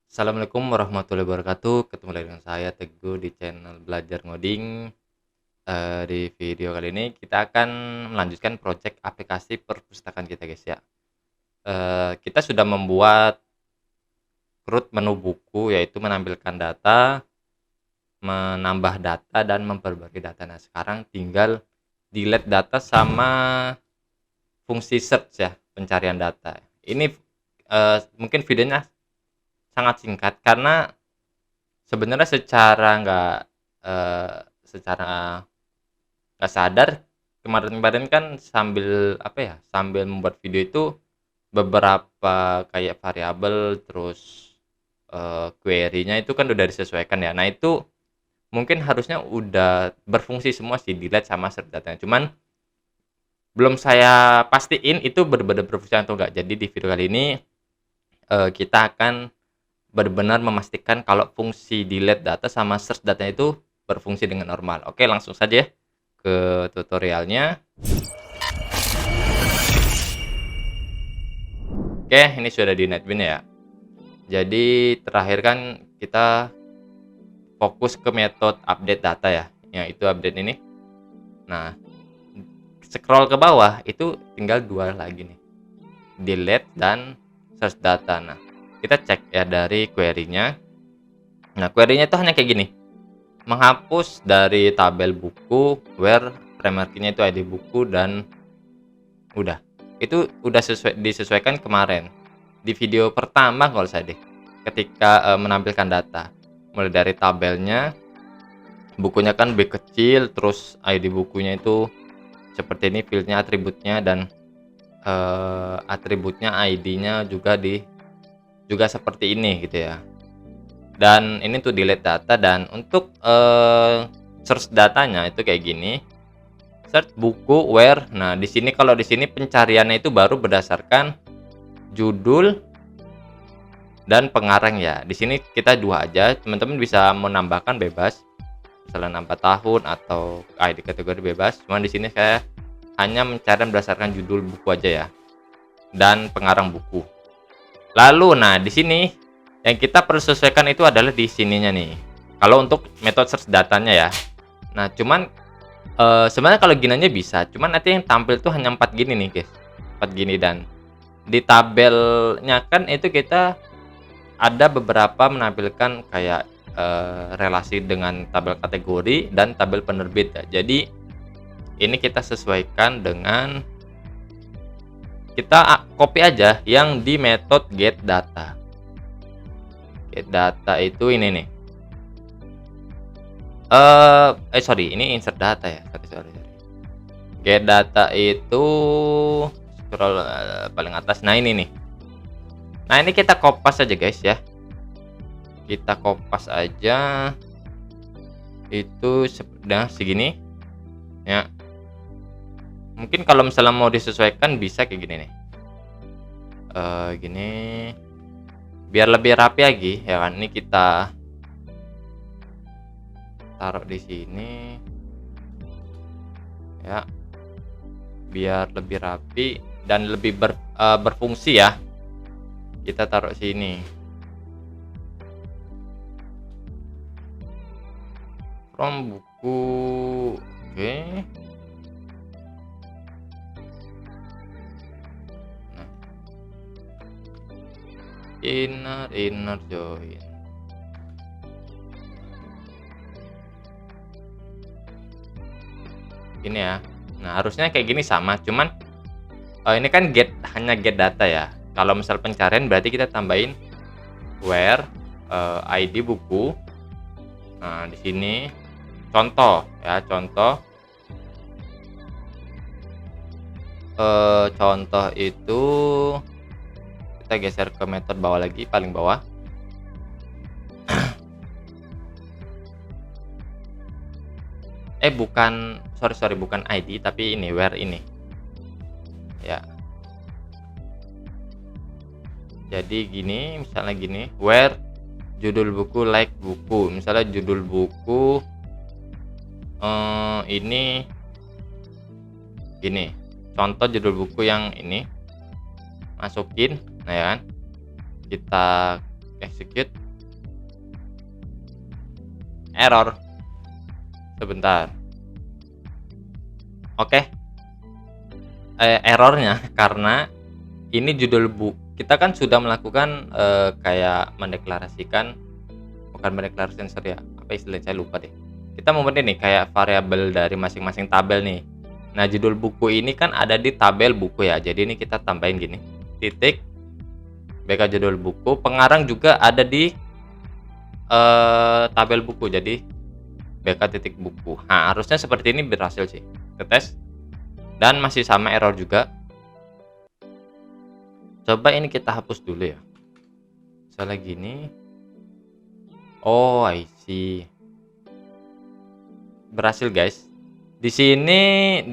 Assalamualaikum warahmatullahi wabarakatuh. Ketemu lagi dengan saya Teguh di channel Belajar Ngoding. Di video kali ini kita akan melanjutkan proyek aplikasi perpustakaan kita, guys, ya. Kita sudah membuat root menu buku, yaitu menampilkan data, menambah data, dan memperbarui data. Nah, sekarang tinggal delete data sama fungsi search, ya, pencarian data. Ini mungkin videonya sangat singkat karena sebenarnya secara nggak sadar, kemarin-kemarin kan sambil apa ya, sambil membuat video itu beberapa kayak variabel terus, query-nya itu kan udah disesuaikan ya. Nah, itu mungkin harusnya udah berfungsi semua sih, delete sama search datanya. Cuman belum saya pastiin itu benar-benar berfungsi atau enggak. Jadi di video kali ini, kita akan benar-benar memastikan kalau fungsi delete data sama search datanya itu berfungsi dengan normal. Oke, langsung saja ya ke tutorialnya. Oke, ini sudah di NetBeans ya. Jadi terakhir kan kita fokus ke metode update data ya, yaitu update ini. Nah, scroll ke bawah itu tinggal dua lagi nih, delete dan search data. Nah, kita cek ya dari query-nya. Nah, query-nya itu hanya kayak gini, menghapus dari tabel buku, where primary key-nya itu ID buku, dan udah. Itu udah disesuaikan kemarin di video pertama kalau saya deh, ketika menampilkan data mulai dari tabelnya, bukunya kan B kecil, terus ID bukunya itu seperti ini, fieldnya, atributnya, dan atributnya, ID-nya juga seperti ini gitu ya. Dan ini tuh delete data, dan untuk search datanya itu kayak gini. Search buku where. Nah, di sini kalau di sini pencariannya itu baru berdasarkan judul dan pengarang ya. Di sini kita dua aja. Teman-teman bisa menambahkan bebas. Misalnya nambah tahun atau ID kategori bebas. Cuman di sini saya hanya mencari berdasarkan judul buku aja ya. Dan pengarang buku. Lalu nah di sini yang kita perlu sesuaikan itu adalah di sininya nih. Kalau untuk metode search datanya ya. Nah, cuman sebenarnya kalau gini aja bisa, cuman nanti yang tampil tuh hanya 4 gini nih, guys. 4 gini, dan di tabelnya kan itu kita ada beberapa menampilkan kayak relasi dengan tabel kategori dan tabel penerbit ya. Jadi ini kita sesuaikan dengan kita copy aja yang di metode get data. Get data itu ini nih. Sorry, ini insert data ya. Sorry. Get data itu scroll paling atas. Nah, ini nih. Nah, ini kita kopas aja, guys ya. Kita kopas aja. Itu sudah segini. Ya. Mungkin kalau misalnya mau disesuaikan bisa kayak gini nih. Gini. Biar lebih rapi lagi ya kan. Ini kita taruh di sini. Ya. Biar lebih rapi dan lebih berfungsi ya. Kita taruh sini. From buku. Oke. Nah. Inner join. Ini ya. Nah, harusnya kayak gini sama, cuman ini kan hanya get data ya. Kalau misal pencarian berarti kita tambahin where ID buku. Nah, di sini contoh ya, contoh itu kita geser ke metode bawah lagi, paling bawah. Bukan, sorry, bukan ID tapi ini where ini ya. Jadi gini, misalnya gini, where judul buku, like buku, misalnya judul buku ini gini, contoh judul buku yang ini, masukin. Nah ya kan, kita execute, error, sebentar. Oke, errornya karena ini judul kita kan sudah melakukan, kayak mendeklarasikan, bukan mendeklarasikan, sorry ya, apa istilahnya saya lupa deh. Kita mau nih kayak variabel dari masing-masing tabel nih. Nah, judul buku ini kan ada di tabel buku ya, jadi ini kita tambahin gini, titik, BK judul buku, pengarang juga ada di tabel buku, jadi BK titik buku. Nah, harusnya seperti ini berhasil sih. Kita tes dan masih sama error juga. Coba ini kita hapus dulu ya. Misalnya gini. Oh, I see. Berhasil, guys. Di sini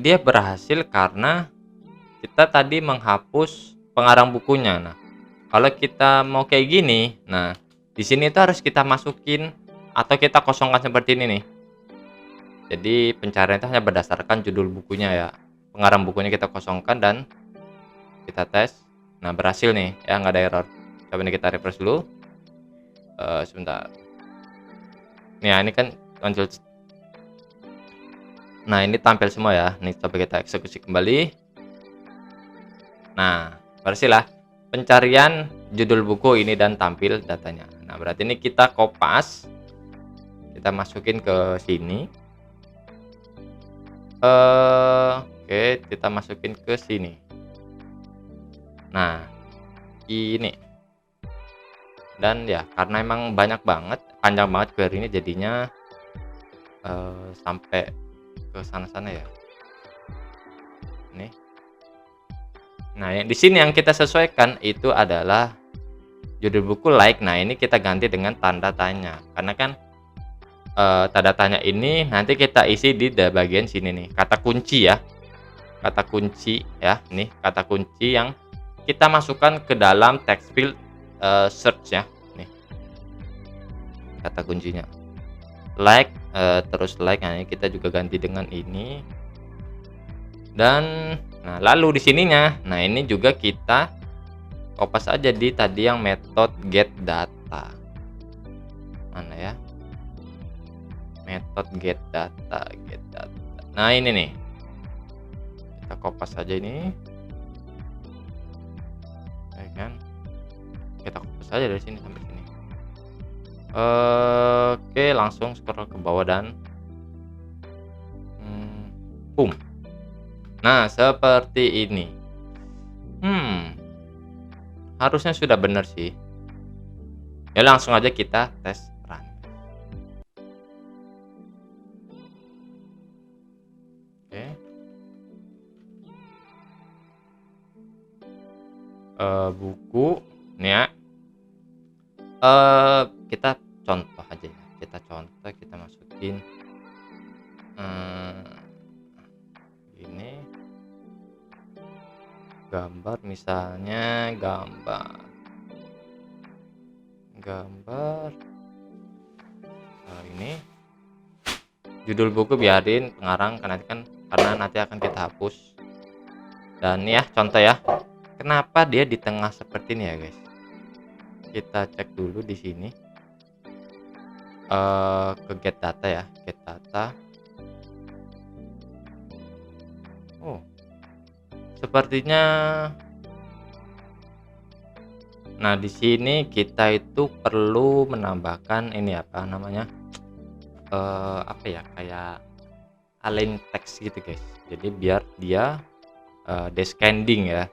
dia berhasil karena kita tadi menghapus pengarang bukunya. Nah, kalau kita mau kayak gini, nah di sini itu harus kita masukin atau kita kosongkan seperti ini nih. Jadi pencarian itu hanya berdasarkan judul bukunya ya. Pengarang bukunya kita kosongkan dan kita tes. Nah, berhasil nih ya, nggak ada error. Coba nih kita refresh dulu. Sebentar. Nih ya, ini kan muncul. Nah, ini tampil semua ya. Nih coba kita eksekusi kembali. Nah, berhasil lah. Pencarian judul buku ini dan tampil datanya. Nah, berarti ini kita kopas. Kita masukin ke sini. Oke, kita masukin ke sini. Nah, ini. Dan ya, karena emang banyak banget, panjang banget query ini jadinya sampai ke sana-sana ya. Nih. Nah, yang di sini yang kita sesuaikan itu adalah judul buku like. Nah, ini kita ganti dengan tanda tanya. Karena kan tanda tanya ini nanti kita isi di bagian sini nih, kata kunci ya. Kata kunci ya, nih kata kunci yang kita masukkan ke dalam text field search ya. Nih. Kata kuncinya. Like, terus like. Nah, ini kita juga ganti dengan ini. Dan nah, lalu di sininya, nah ini juga kita kopas aja di tadi yang metode get data. Mana ya? Metode get data. Nah, ini nih. Kita kopas aja ini. Ya kan? Kita kopas aja dari sini sampai sini. Oke, langsung scroll ke bawah dan boom. Nah, seperti ini. Harusnya sudah benar sih. Ya, langsung aja kita tes run. Oke. Buku nih ya. Kita contoh aja ya. Kita masukin ini gambar, misalnya gambar ini judul buku biarin pengarang karena nanti akan kita hapus. Dan ya contoh ya, kenapa dia di tengah seperti ini ya guys. Kita cek dulu di sini ke get data ya, get data. Oh, sepertinya. Nah, di sini kita itu perlu menambahkan ini apa namanya? Apa ya, kayak align text gitu, guys. Jadi biar dia descending ya.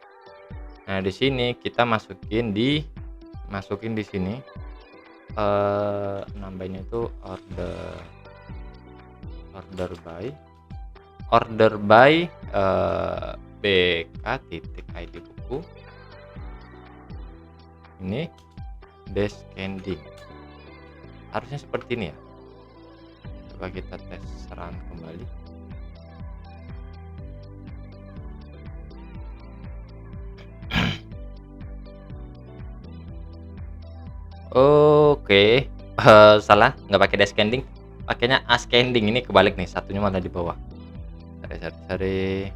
Nah, di sini kita masukin di sini namanya itu order by BK titik ID buku. Ini descending. Harusnya seperti ini ya. Coba kita tes run kembali. Oke, salah, nggak pakai descending, pakainya ascending. Ini kebalik nih, satunya malah di bawah. Cari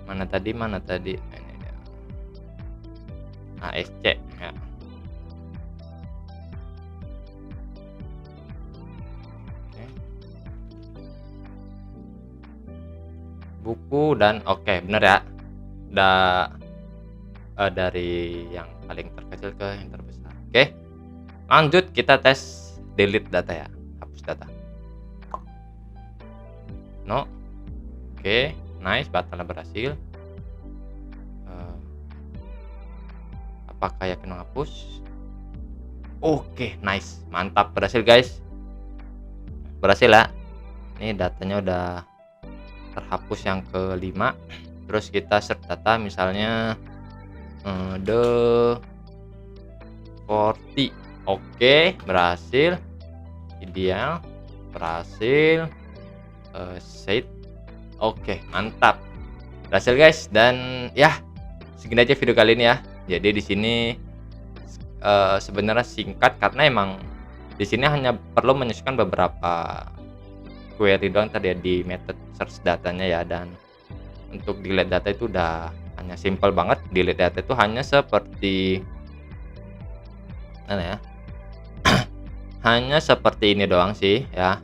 mana tadi ini dia. ASC ya. buku dan oke, bener ya. Udah dari yang paling terkecil ke yang terbesar. Oke, lanjut kita tes delete data ya, hapus data. No. Oke, nice, batalnya berhasil. Apakah yakin menghapus? Oke, nice, mantap, berhasil guys. Berhasil ya. Ini datanya udah terhapus yang kelima. Terus kita search data misalnya the 40. Oke, berhasil. Ideal, berhasil. Set. Oke, mantap, berhasil guys. Dan ya, segini aja video kali ini ya. Jadi di sini sebenarnya singkat karena emang di sini hanya perlu menyesuaikan beberapa query doang tadi ya di method search datanya ya. Dan untuk delete data itu udah hanya simple banget. Delete data itu hanya seperti mana ya? Hanya seperti ini doang sih ya.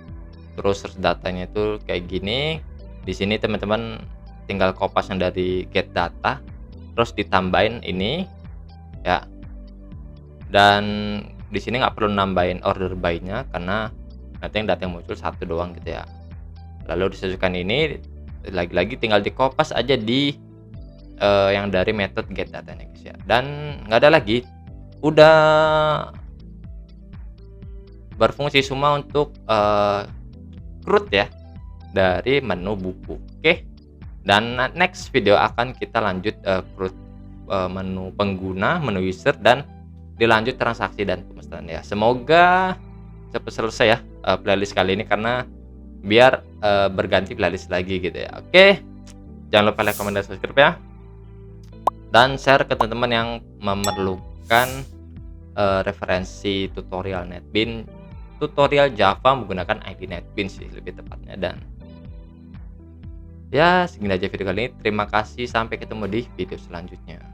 Terus search datanya itu kayak gini. Di sini teman-teman tinggal kopas yang dari get data, terus ditambahin ini ya. Dan di sini nggak perlu nambahin order by-nya karena nanti yang data yang muncul satu doang gitu ya. Lalu disesuaikan ini, lagi-lagi tinggal dikopas aja di yang dari method get datanya guys ya. Dan nggak ada lagi, udah berfungsi semua untuk root ya dari menu buku. Oke, dan next video akan kita lanjut root menu pengguna, menu user, dan dilanjut transaksi dan pemesanan ya. Semoga cepat selesai ya playlist kali ini karena biar berganti playlist lagi gitu ya. Oke, jangan lupa like, comment, dan subscribe ya, dan share ke teman-teman yang memerlukan referensi tutorial NetBeans, tutorial Java menggunakan ID NetBeans sih lebih tepatnya. Dan ya, segini aja video kali ini. Terima kasih, sampai ketemu di video selanjutnya.